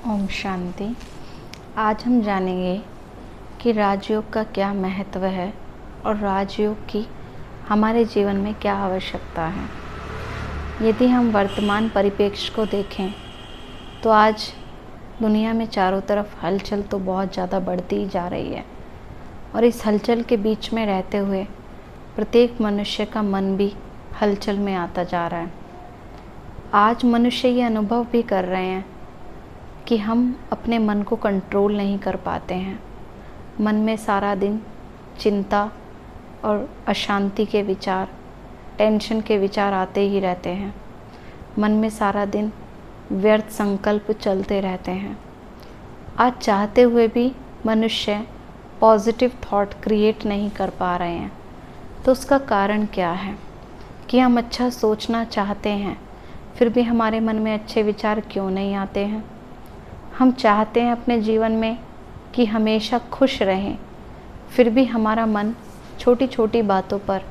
ओम शांति। आज हम जानेंगे कि राजयोग का क्या महत्व है और राजयोग की हमारे जीवन में क्या आवश्यकता है। यदि हम वर्तमान परिप्रेक्ष्य को देखें तो आज दुनिया में चारों तरफ हलचल तो बहुत ज़्यादा बढ़ती जा रही है और इस हलचल के बीच में रहते हुए प्रत्येक मनुष्य का मन भी हलचल में आता जा रहा है। आज मनुष्य ये अनुभव भी कर रहे हैं कि हम अपने मन को कंट्रोल नहीं कर पाते हैं। मन में सारा दिन चिंता और अशांति के विचार, टेंशन के विचार आते ही रहते हैं। मन में सारा दिन व्यर्थ संकल्प चलते रहते हैं। आज चाहते हुए भी मनुष्य पॉजिटिव थॉट क्रिएट नहीं कर पा रहे हैं। तो उसका कारण क्या है कि हम अच्छा सोचना चाहते हैं, फिर भी हमारे मन में अच्छे विचार क्यों नहीं आते हैं। हम चाहते हैं अपने जीवन में कि हमेशा खुश रहें, फिर भी हमारा मन छोटी छोटी बातों पर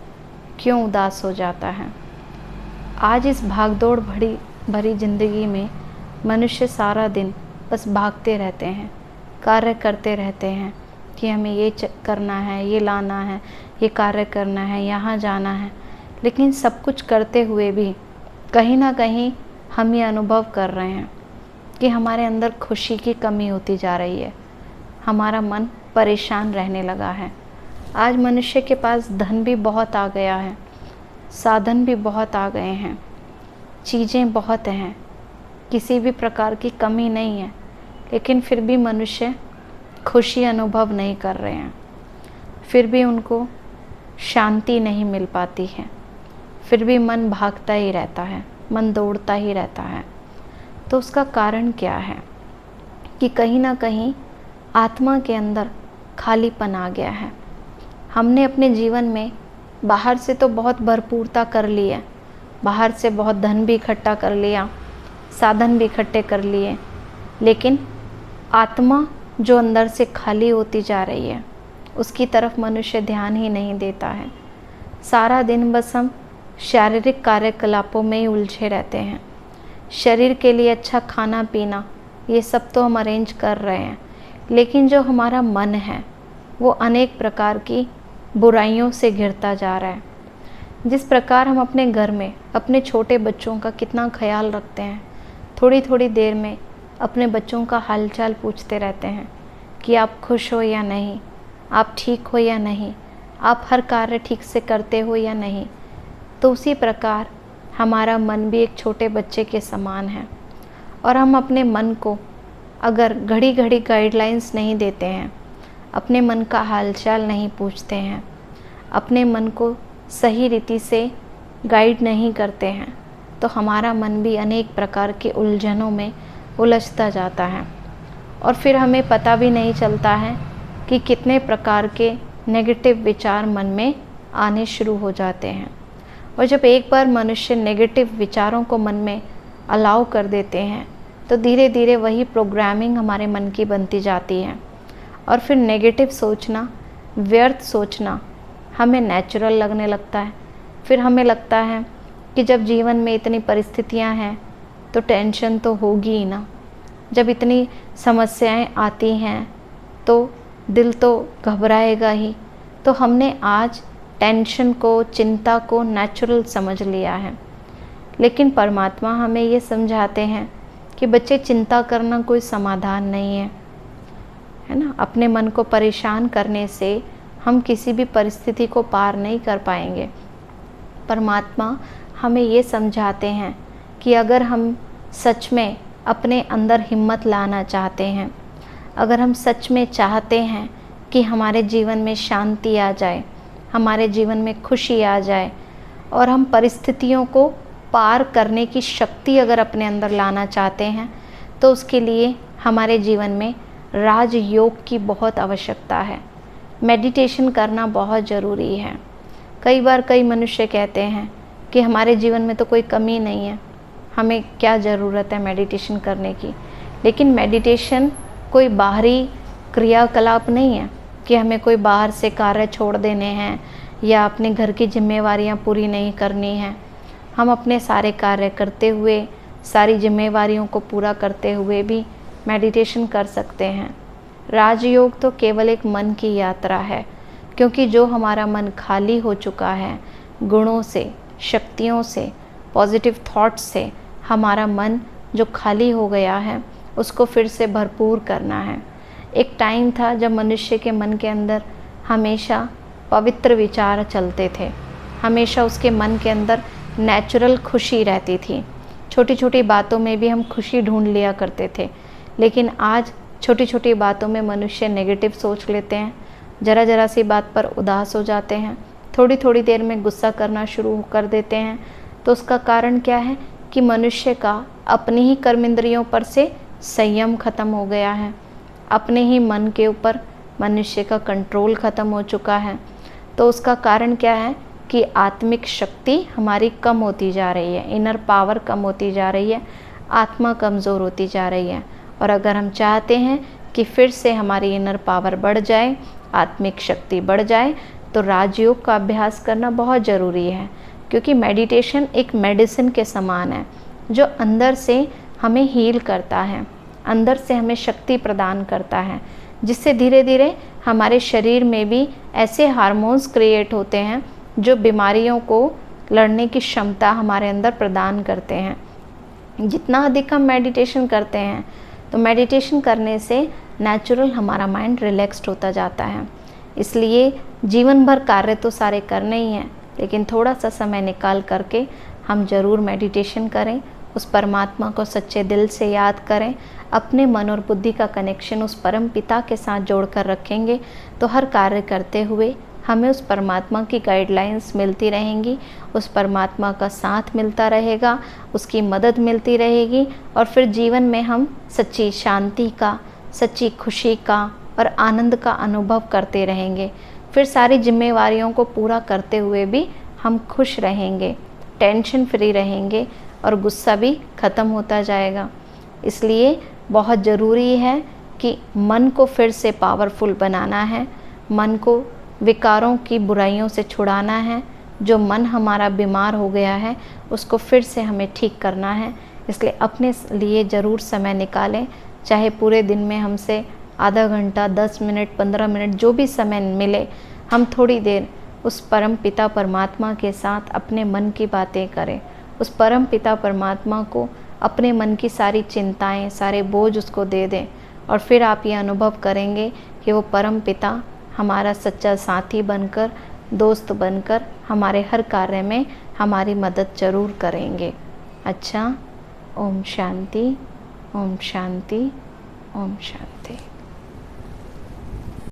क्यों उदास हो जाता है। आज इस भागदौड़ भरी ज़िंदगी में मनुष्य सारा दिन बस भागते रहते हैं, कार्य करते रहते हैं कि हमें ये करना है, ये लाना है, ये कार्य करना है, यहाँ जाना है। लेकिन सब कुछ करते हुए भी कहीं ना कहीं हम ये अनुभव कर रहे हैं कि हमारे अंदर खुशी की कमी होती जा रही है। हमारा मन परेशान रहने लगा है। आज मनुष्य के पास धन भी बहुत आ गया है, साधन भी बहुत आ गए हैं, चीज़ें बहुत हैं, किसी भी प्रकार की कमी नहीं है, लेकिन फिर भी मनुष्य खुशी अनुभव नहीं कर रहे हैं। फिर भी उनको शांति नहीं मिल पाती है। फिर भी मन भागता ही रहता है, मन दौड़ता ही रहता है। तो उसका कारण क्या है कि कहीं ना कहीं आत्मा के अंदर खालीपन आ गया है। हमने अपने जीवन में बाहर से तो बहुत भरपूरता कर ली है, बाहर से बहुत धन भी इकट्ठा कर लिया, साधन भी इकट्ठे कर लिए, लेकिन आत्मा जो अंदर से खाली होती जा रही है उसकी तरफ मनुष्य ध्यान ही नहीं देता है। सारा दिन बस हम शारीरिक कार्यकलापों में ही उलझे रहते हैं। शरीर के लिए अच्छा खाना पीना ये सब तो हम अरेंज कर रहे हैं, लेकिन जो हमारा मन है वो अनेक प्रकार की बुराइयों से घिरता जा रहा है। जिस प्रकार हम अपने घर में अपने छोटे बच्चों का कितना ख्याल रखते हैं, थोड़ी थोड़ी देर में अपने बच्चों का हालचाल पूछते रहते हैं कि आप खुश हो या नहीं, आप ठीक हो या नहीं, आप हर कार्य ठीक से करते हो या नहीं। तो उसी प्रकार हमारा मन भी एक छोटे बच्चे के समान है और हम अपने मन को अगर घड़ी घड़ी गाइडलाइंस नहीं देते हैं, अपने मन का हालचाल नहीं पूछते हैं, अपने मन को सही रीति से गाइड नहीं करते हैं, तो हमारा मन भी अनेक प्रकार के उलझनों में उलझता जाता है और फिर हमें पता भी नहीं चलता है कि कितने प्रकार के नेगेटिव विचार मन में आने शुरू हो जाते हैं। और जब एक बार मनुष्य नेगेटिव विचारों को मन में अलाउ कर देते हैं तो धीरे धीरे वही प्रोग्रामिंग हमारे मन की बनती जाती है और फिर नेगेटिव सोचना, व्यर्थ सोचना हमें नेचुरल लगने लगता है। फिर हमें लगता है कि जब जीवन में इतनी परिस्थितियां हैं तो टेंशन तो होगी ही ना, जब इतनी समस्याएं आती हैं तो दिल तो घबराएगा ही। तो हमने आज टेंशन को, चिंता को नेचुरल समझ लिया है, लेकिन परमात्मा हमें ये समझाते हैं कि बच्चे चिंता करना कोई समाधान नहीं है ना। अपने मन को परेशान करने से हम किसी भी परिस्थिति को पार नहीं कर पाएंगे। परमात्मा हमें ये समझाते हैं कि अगर हम सच में अपने अंदर हिम्मत लाना चाहते हैं, अगर हम सच में चाहते हैं कि हमारे जीवन में शांति आ जाए, हमारे जीवन में खुशी आ जाए और हम परिस्थितियों को पार करने की शक्ति अगर अपने अंदर लाना चाहते हैं, तो उसके लिए हमारे जीवन में राजयोग की बहुत आवश्यकता है। मेडिटेशन करना बहुत ज़रूरी है। कई बार कई मनुष्य कहते हैं कि हमारे जीवन में तो कोई कमी नहीं है, हमें क्या ज़रूरत है मेडिटेशन करने की। लेकिन मेडिटेशन कोई बाहरी क्रियाकलाप नहीं है कि हमें कोई बाहर से कार्य छोड़ देने हैं या अपने घर की जिम्मेवारियां पूरी नहीं करनी हैं। हम अपने सारे कार्य करते हुए, सारी जिम्मेवारियों को पूरा करते हुए भी मेडिटेशन कर सकते हैं। राजयोग तो केवल एक मन की यात्रा है, क्योंकि जो हमारा मन खाली हो चुका है गुणों से, शक्तियों से, पॉजिटिव थॉट्स से, हमारा मन जो खाली हो गया है उसको फिर से भरपूर करना है। एक टाइम था जब मनुष्य के मन के अंदर हमेशा पवित्र विचार चलते थे, हमेशा उसके मन के अंदर नेचुरल खुशी रहती थी। छोटी छोटी बातों में भी हम खुशी ढूंढ लिया करते थे, लेकिन आज छोटी छोटी बातों में मनुष्य नेगेटिव सोच लेते हैं, ज़रा ज़रा सी बात पर उदास हो जाते हैं, थोड़ी थोड़ी देर में गुस्सा करना शुरू कर देते हैं। तो उसका कारण क्या है कि मनुष्य का अपनी ही कर्मेंद्रियों पर से संयम खत्म हो गया है, अपने ही मन के ऊपर मनुष्य का कंट्रोल ख़त्म हो चुका है। तो उसका कारण क्या है कि आत्मिक शक्ति हमारी कम होती जा रही है, इनर पावर कम होती जा रही है, आत्मा कमज़ोर होती जा रही है। और अगर हम चाहते हैं कि फिर से हमारी इनर पावर बढ़ जाए, आत्मिक शक्ति बढ़ जाए, तो राजयोग का अभ्यास करना बहुत ज़रूरी है। क्योंकि मेडिटेशन एक मेडिसिन के समान है जो अंदर से हमें हील करता है, अंदर से हमें शक्ति प्रदान करता है, जिससे धीरे धीरे हमारे शरीर में भी ऐसे हार्मोन्स क्रिएट होते हैं जो बीमारियों को लड़ने की क्षमता हमारे अंदर प्रदान करते हैं। जितना अधिक हम मेडिटेशन करते हैं तो मेडिटेशन करने से नेचुरल हमारा माइंड रिलैक्स्ड होता जाता है। इसलिए जीवन भर कार्य तो सारे करने ही हैं, लेकिन थोड़ा सा समय निकाल करके हम ज़रूर मेडिटेशन करें, उस परमात्मा को सच्चे दिल से याद करें, अपने मन और बुद्धि का कनेक्शन उस परम पिता के साथ जोड़कर रखेंगे तो हर कार्य करते हुए हमें उस परमात्मा की गाइडलाइंस मिलती रहेंगी, उस परमात्मा का साथ मिलता रहेगा, उसकी मदद मिलती रहेगी, और फिर जीवन में हम सच्ची शांति का, सच्ची खुशी का और आनंद का अनुभव करते रहेंगे। फिर सारी जिम्मेवारियों को पूरा करते हुए भी हम खुश रहेंगे, टेंशन फ्री रहेंगे और गुस्सा भी ख़त्म होता जाएगा। इसलिए बहुत ज़रूरी है कि मन को फिर से पावरफुल बनाना है, मन को विकारों की बुराइयों से छुड़ाना है। जो मन हमारा बीमार हो गया है उसको फिर से हमें ठीक करना है। इसलिए अपने लिए ज़रूर समय निकालें, चाहे पूरे दिन में हमसे आधा घंटा, 10 मिनट, 15 मिनट, जो भी समय मिले, हम थोड़ी देर उस परम पिता परमात्मा के साथ अपने मन की बातें करें। उस परम पिता परमात्मा को अपने मन की सारी चिंताएं, सारे बोझ उसको दे दें, और फिर आप ये अनुभव करेंगे कि वो परम पिता हमारा सच्चा साथी बनकर, दोस्त बनकर हमारे हर कार्य में हमारी मदद ज़रूर करेंगे। अच्छा, ओम शांति, ओम शांति, ओम शांति।